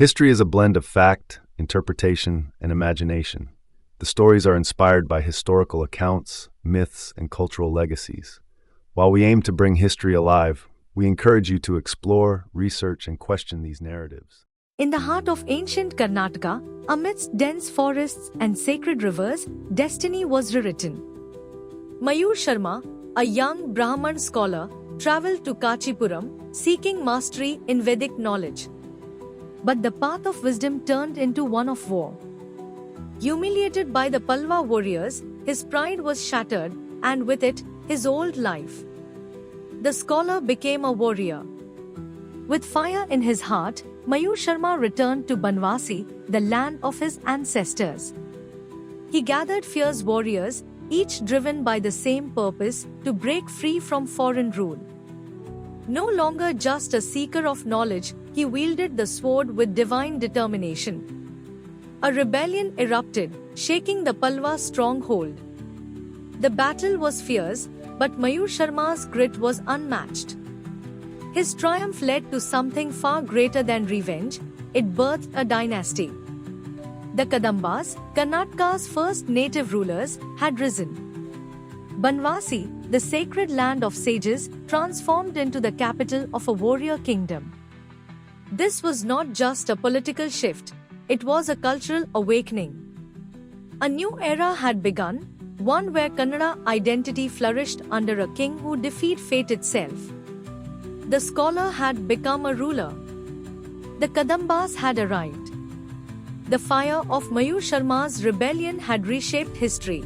History is a blend of fact, interpretation, and imagination. The stories are inspired by historical accounts, myths, and cultural legacies. While we aim to bring history alive, we encourage you to explore, research, and question these narratives. In the heart of ancient Karnataka, amidst dense forests and sacred rivers, destiny was rewritten. Mayur Sharma, a young Brahman scholar, traveled to Kachipuram, seeking mastery in Vedic knowledge. But the path of wisdom turned into one of war. Humiliated by the Pallava warriors, his pride was shattered, and with it, his old life. The scholar became a warrior. With fire in his heart, Mayur Sharma returned to Banvasi, the land of his ancestors. He gathered fierce warriors, each driven by the same purpose, to break free from foreign rule. No longer just a seeker of knowledge, he wielded the sword with divine determination. A rebellion erupted, shaking the Pallava stronghold. The battle was fierce, but Mayur Sharma's grit was unmatched. His triumph led to something far greater than revenge. It birthed a dynasty. The Kadambas, Karnataka's first native rulers, had risen. Banvasi, the sacred land of sages, transformed into the capital of a warrior kingdom. This was not just a political shift, it was a cultural awakening. A new era had begun, one where Kannada identity flourished under a king who defied fate itself. The scholar had become a ruler. The Kadambas had arrived. The fire of Mayur Sharma's rebellion had reshaped history.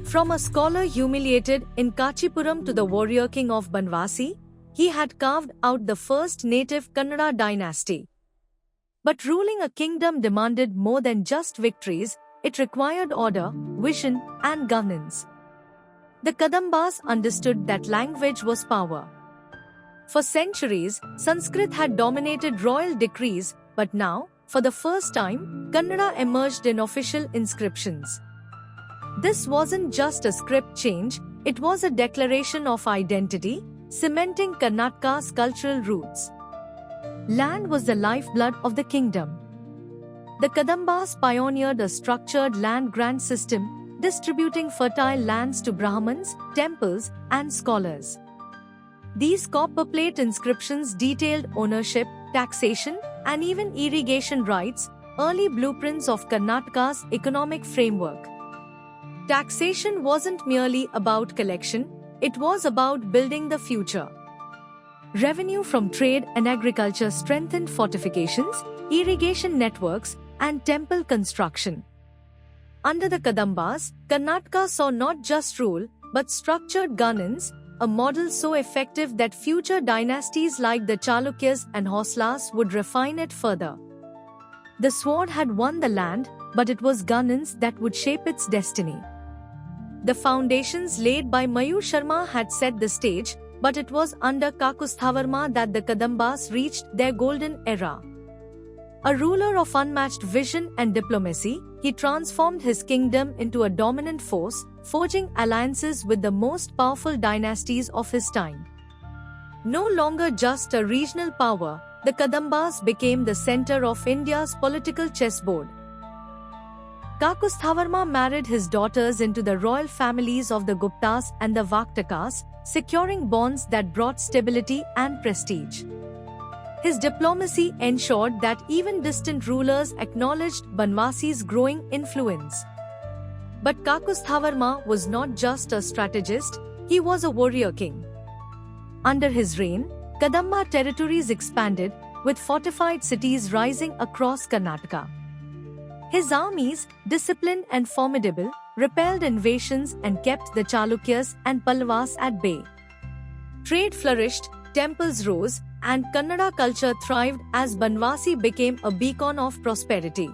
From a scholar humiliated in Kachipuram to the warrior king of Banvasi, he had carved out the first native Kannada dynasty. But ruling a kingdom demanded more than just victories, it required order, vision, and governance. The Kadambas understood that language was power. For centuries, Sanskrit had dominated royal decrees, but now, for the first time, Kannada emerged in official inscriptions. This wasn't just a script change, it was a declaration of identity, cementing Karnataka's cultural roots. Land was the lifeblood of the kingdom. The Kadambas pioneered a structured land grant system, distributing fertile lands to Brahmins, temples, and scholars. These copper plate inscriptions detailed ownership, taxation, and even irrigation rights, early blueprints of Karnataka's economic framework. Taxation wasn't merely about collection, it was about building the future. Revenue from trade and agriculture strengthened fortifications, irrigation networks, and temple construction. Under the Kadambas, Karnataka saw not just rule, but structured governance, a model so effective that future dynasties like the Chalukyas and Hoslas would refine it further. The sword had won the land, but it was governance that would shape its destiny. The foundations laid by Mayur Sharma had set the stage, but it was under Kakusthavarma that the Kadambas reached their golden era. A ruler of unmatched vision and diplomacy, he transformed his kingdom into a dominant force, forging alliances with the most powerful dynasties of his time. No longer just a regional power, the Kadambas became the center of India's political chessboard. Kakusthavarma married his daughters into the royal families of the Guptas and the Vaktakas, securing bonds that brought stability and prestige. His diplomacy ensured that even distant rulers acknowledged Banvasi's growing influence. But Kakusthavarma was not just a strategist, he was a warrior king. Under his reign, Kadamba territories expanded, with fortified cities rising across Karnataka. His armies, disciplined and formidable, repelled invasions and kept the Chalukyas and Pallavas at bay. Trade flourished, temples rose, and Kannada culture thrived as Banvasi became a beacon of prosperity.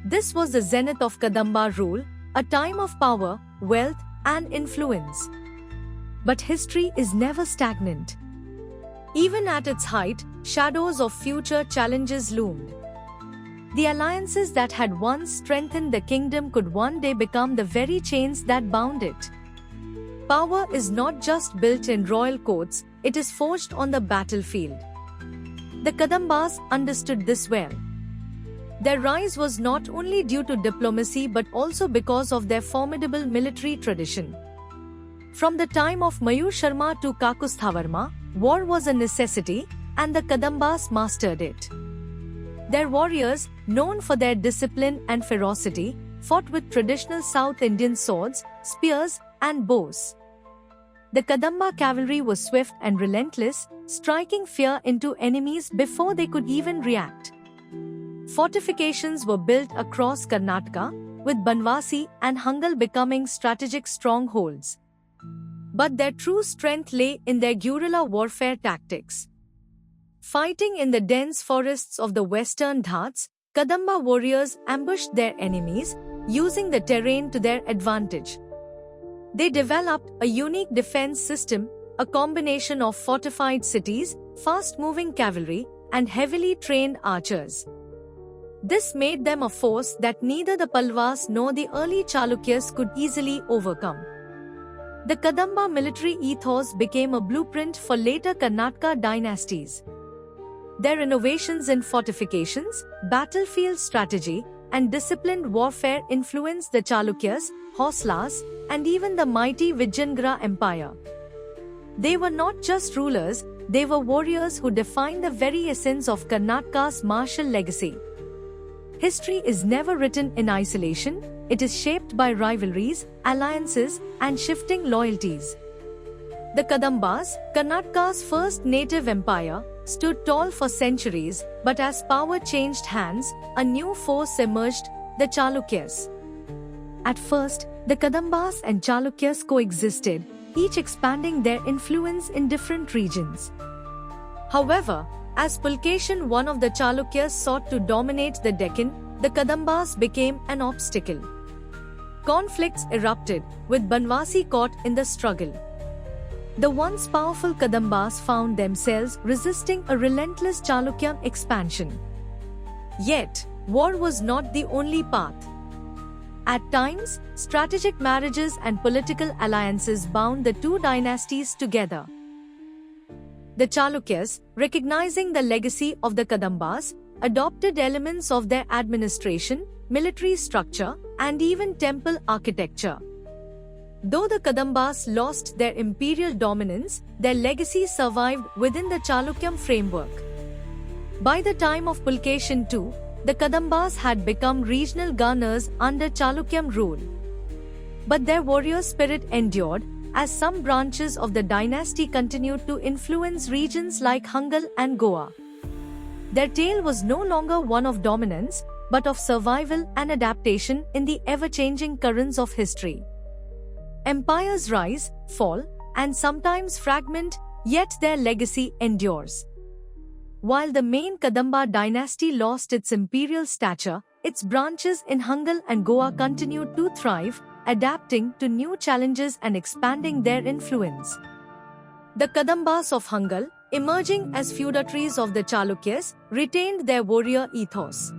This was the zenith of Kadamba rule, a time of power, wealth, and influence. But history is never stagnant. Even at its height, shadows of future challenges loomed. The alliances that had once strengthened the kingdom could one day become the very chains that bound it. Power is not just built in royal courts, it is forged on the battlefield. The Kadambas understood this well. Their rise was not only due to diplomacy but also because of their formidable military tradition. From the time of Mayur Sharma to Kakusthavarma, war was a necessity, and the Kadambas mastered it. Their warriors, known for their discipline and ferocity, fought with traditional South Indian swords, spears, and bows. The Kadamba cavalry was swift and relentless, striking fear into enemies before they could even react. Fortifications were built across Karnataka, with Banvasi and Hangal becoming strategic strongholds. But their true strength lay in their guerrilla warfare tactics. Fighting in the dense forests of the western Ghats, Kadamba warriors ambushed their enemies, using the terrain to their advantage. They developed a unique defense system, a combination of fortified cities, fast-moving cavalry, and heavily trained archers. This made them a force that neither the Palwas nor the early Chalukyas could easily overcome. The Kadamba military ethos became a blueprint for later Karnataka dynasties. Their innovations in fortifications, battlefield strategy, and disciplined warfare influenced the Chalukyas, Hoslas, and even the mighty Vijayanagara Empire. They were not just rulers, they were warriors who defined the very essence of Karnataka's martial legacy. History is never written in isolation, it is shaped by rivalries, alliances, and shifting loyalties. The Kadambas, Karnataka's first native empire, stood tall for centuries, but as power changed hands, a new force emerged, the Chalukyas. At first, the Kadambas and Chalukyas coexisted, each expanding their influence in different regions. However, as Pulkeshin, one of the Chalukyas, sought to dominate the Deccan, the Kadambas became an obstacle. Conflicts erupted, with Banvasi caught in the struggle. The once powerful Kadambas found themselves resisting a relentless Chalukyan expansion. Yet, war was not the only path. At times, strategic marriages and political alliances bound the two dynasties together. The Chalukyas, recognizing the legacy of the Kadambas, adopted elements of their administration, military structure, and even temple architecture. Though the Kadambas lost their imperial dominance, their legacy survived within the Chalukyan framework. By the time of Pulkeshin II, the Kadambas had become regional governors under Chalukyan rule. But their warrior spirit endured, as some branches of the dynasty continued to influence regions like Hangal and Goa. Their tale was no longer one of dominance, but of survival and adaptation in the ever-changing currents of history. Empires rise, fall, and sometimes fragment, yet their legacy endures. While the main Kadamba dynasty lost its imperial stature, its branches in Hangal and Goa continued to thrive, adapting to new challenges and expanding their influence. The Kadambas of Hangal, emerging as feudatories of the Chalukyas, retained their warrior ethos.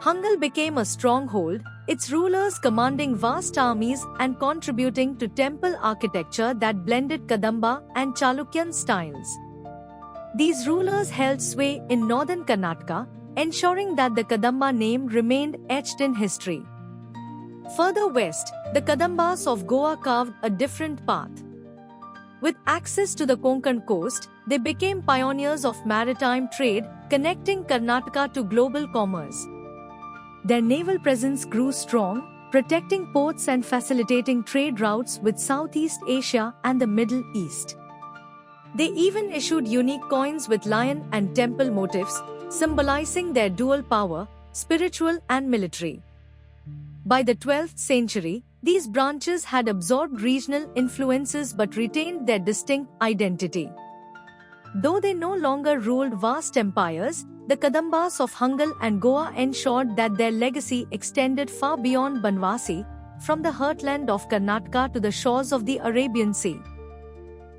Hangal became a stronghold, its rulers commanding vast armies and contributing to temple architecture that blended Kadamba and Chalukyan styles. These rulers held sway in northern Karnataka, ensuring that the Kadamba name remained etched in history. Further west, the Kadambas of Goa carved a different path. With access to the Konkan coast, they became pioneers of maritime trade, connecting Karnataka to global commerce. Their naval presence grew strong, protecting ports and facilitating trade routes with Southeast Asia and the Middle East. They even issued unique coins with lion and temple motifs, symbolizing their dual power, spiritual and military. By the 12th century, these branches had absorbed regional influences but retained their distinct identity. Though they no longer ruled vast empires, the Kadambas of Hangal and Goa ensured that their legacy extended far beyond Banvasi, from the heartland of Karnataka to the shores of the Arabian Sea.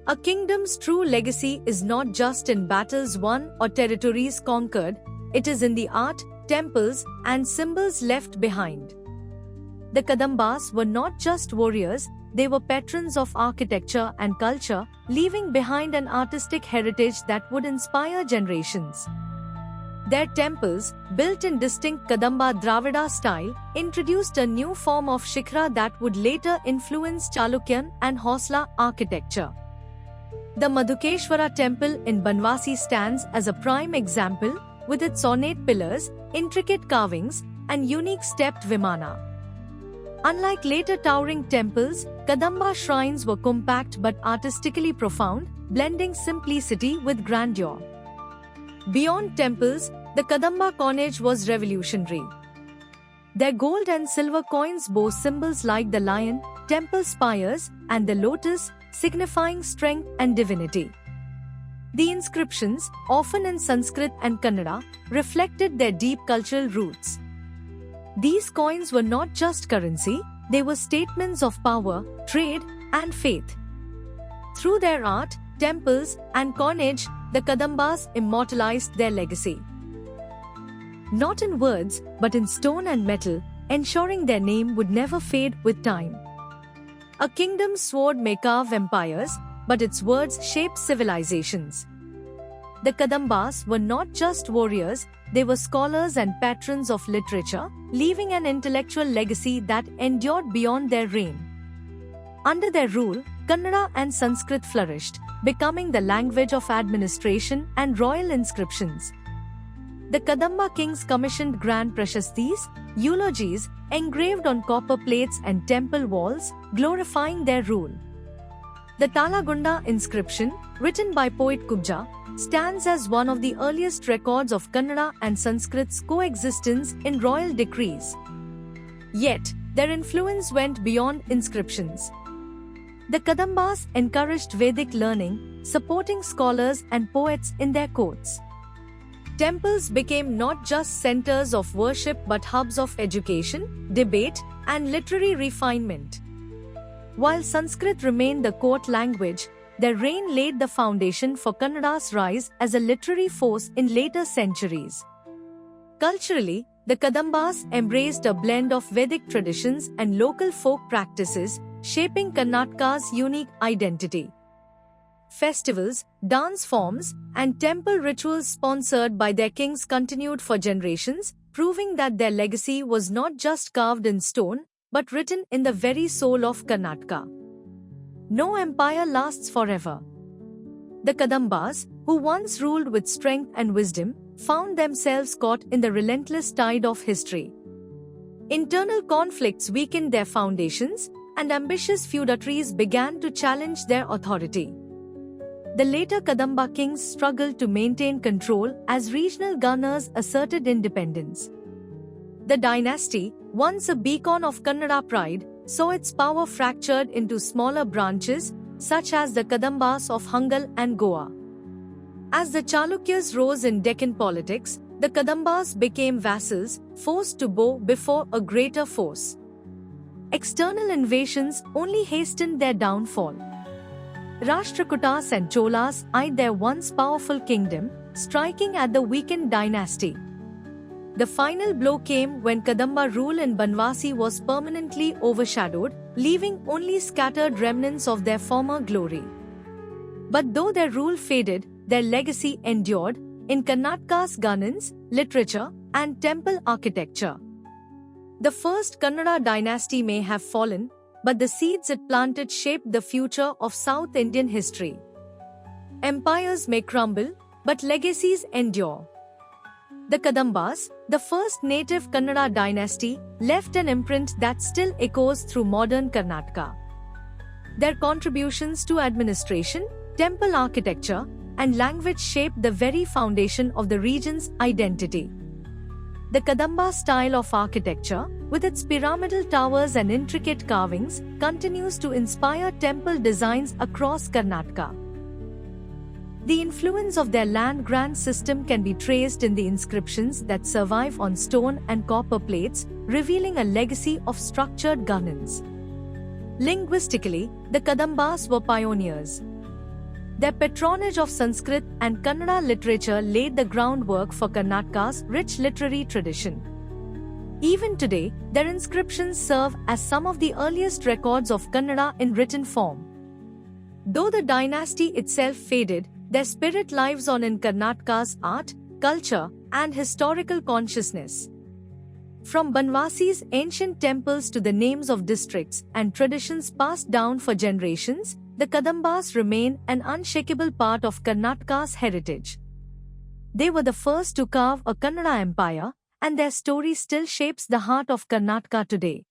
A kingdom's true legacy is not just in battles won or territories conquered, it is in the art, temples, and symbols left behind. The Kadambas were not just warriors, they were patrons of architecture and culture, leaving behind an artistic heritage that would inspire generations. Their temples, built in distinct Kadamba Dravida style, introduced a new form of Shikhara that would later influence Chalukyan and Hosla architecture. The Madhukeshwara temple in Banvasi stands as a prime example, with its ornate pillars, intricate carvings, and unique stepped vimana. Unlike later towering temples, Kadamba shrines were compact but artistically profound, blending simplicity with grandeur. Beyond temples, the Kadamba coinage was revolutionary. Their gold and silver coins bore symbols like the lion, temple spires, and the lotus, signifying strength and divinity. The inscriptions, often in Sanskrit and Kannada, reflected their deep cultural roots. These coins were not just currency, they were statements of power, trade, and faith. Through their art, temples, and coinage, the Kadambas immortalized their legacy. Not in words, but in stone and metal, ensuring their name would never fade with time. A kingdom's sword may carve empires, but its words shape civilizations. The Kadambas were not just warriors, they were scholars and patrons of literature, leaving an intellectual legacy that endured beyond their reign. Under their rule, Kannada and Sanskrit flourished, becoming the language of administration and royal inscriptions. The Kadamba kings commissioned grand prashastis, eulogies, engraved on copper plates and temple walls, glorifying their rule. The Talagunda inscription, written by poet Kubja, stands as one of the earliest records of Kannada and Sanskrit's coexistence in royal decrees. Yet, their influence went beyond inscriptions. The Kadambas encouraged Vedic learning, supporting scholars and poets in their courts. Temples became not just centers of worship but hubs of education, debate, and literary refinement. While Sanskrit remained the court language, their reign laid the foundation for Kannada's rise as a literary force in later centuries. Culturally, the Kadambas embraced a blend of Vedic traditions and local folk practices, shaping Karnataka's unique identity. Festivals, dance forms, and temple rituals sponsored by their kings continued for generations, proving that their legacy was not just carved in stone, but written in the very soul of Karnataka. No empire lasts forever. The Kadambas, who once ruled with strength and wisdom, found themselves caught in the relentless tide of history. Internal conflicts weakened their foundations, and ambitious feudatories began to challenge their authority. The later Kadamba kings struggled to maintain control as regional governors asserted independence. The dynasty, once a beacon of Kannada pride, saw its power fractured into smaller branches, such as the Kadambas of Hangal and Goa. As the Chalukyas rose in Deccan politics, the Kadambas became vassals, forced to bow before a greater force. External invasions only hastened their downfall. Rashtrakutas and Cholas eyed their once powerful kingdom, striking at the weakened dynasty. The final blow came when Kadamba rule in Banvasi was permanently overshadowed, leaving only scattered remnants of their former glory. But though their rule faded, their legacy endured in Karnataka's governance, literature, and temple architecture. The first Kannada dynasty may have fallen, but the seeds it planted shaped the future of South Indian history. Empires may crumble, but legacies endure. The Kadambas, the first native Kannada dynasty, left an imprint that still echoes through modern Karnataka. Their contributions to administration, temple architecture, and language shaped the very foundation of the region's identity. The Kadamba style of architecture, with its pyramidal towers and intricate carvings, continues to inspire temple designs across Karnataka. The influence of their land-grant system can be traced in the inscriptions that survive on stone and copper plates, revealing a legacy of structured governance. Linguistically, the Kadambas were pioneers. Their patronage of Sanskrit and Kannada literature laid the groundwork for Karnataka's rich literary tradition. Even today, their inscriptions serve as some of the earliest records of Kannada in written form. Though the dynasty itself faded, their spirit lives on in Karnataka's art, culture, and historical consciousness. From Banvasi's ancient temples to the names of districts and traditions passed down for generations, the Kadambas remain an unshakable part of Karnataka's heritage. They were the first to carve a Kannada empire, and their story still shapes the heart of Karnataka today.